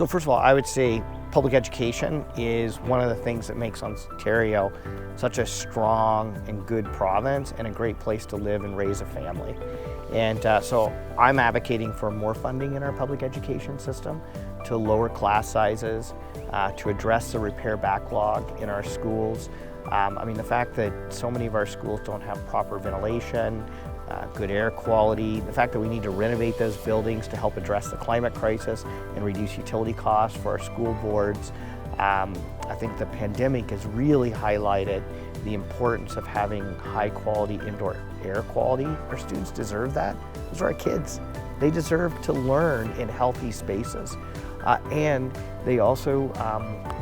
So first of all, I would say public education is one of the things that makes Ontario such a strong and good province and a great place to live and raise a family. And so I'm advocating for more funding in our public education system to lower class sizes, to address the repair backlog in our schools. I mean, the fact that so many of our schools don't have proper ventilation, good air quality, the fact that we need to renovate those buildings to help address the climate crisis and reduce utility costs for our school boards. I think the pandemic has really highlighted the importance of having high quality indoor air quality. Our students deserve that. Those are our kids. They deserve to learn in healthy spaces. And they also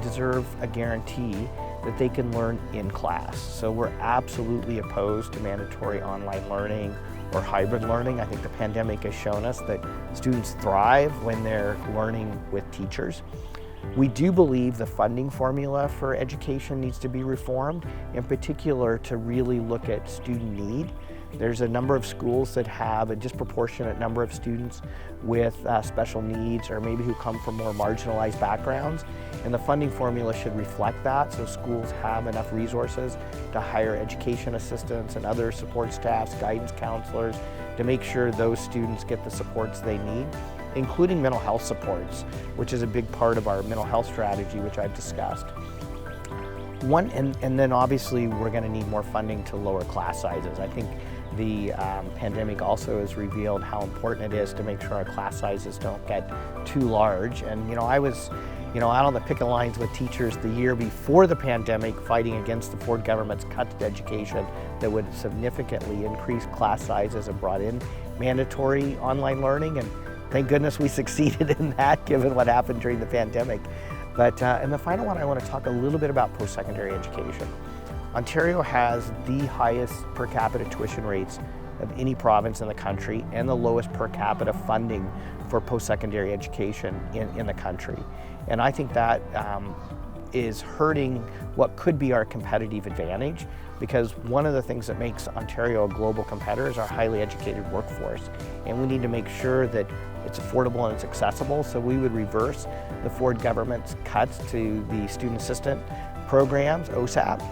deserve a guarantee that they can learn in class. So we're absolutely opposed to mandatory online learning or hybrid learning. I think the pandemic has shown us that students thrive when they're learning with teachers. We do believe the funding formula for education needs to be reformed, in particular to really look at student need. There's a number of schools that have a disproportionate number of students with special needs or maybe who come from more marginalized backgrounds, and the funding formula should reflect that, so schools have enough resources to hire education assistants and other support staffs, guidance counselors, to make sure those students get the supports they need, including mental health supports, which is a big part of our mental health strategy, which I've discussed. And then obviously we're going to need more funding to lower class sizes. I think the pandemic also has revealed how important it is to make sure our class sizes don't get too large. And I was out on the picket lines with teachers the year before the pandemic, fighting against the Ford government's cut to education that would significantly increase class sizes and brought in mandatory online learning. And thank goodness we succeeded in that, given what happened during the pandemic. But and the final one, I want to talk a little bit about post-secondary education. Ontario has the highest per capita tuition rates of any province in the country and the lowest per capita funding for post-secondary education in the country. And I think that is hurting what could be our competitive advantage, because one of the things that makes Ontario a global competitor is our highly educated workforce. And we need to make sure that it's affordable and it's accessible. So we would reverse the Ford government's cuts to the student assistant programs, OSAP.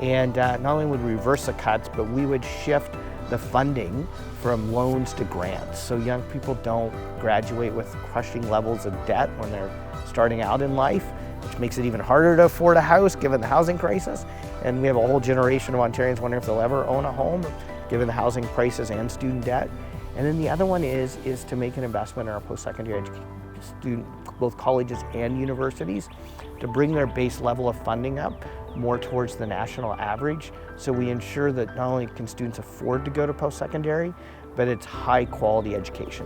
And not only would we reverse the cuts, but we would shift the funding from loans to grants, so young people don't graduate with crushing levels of debt when they're starting out in life, which makes it even harder to afford a house given the housing crisis. And we have a whole generation of Ontarians wondering if they'll ever own a home given the housing crisis and student debt. And then the other one is to make an investment in our post-secondary education student, both colleges and universities, to bring their base level of funding up more towards the national average, so we ensure that not only can students afford to go to post-secondary, but it's high quality education.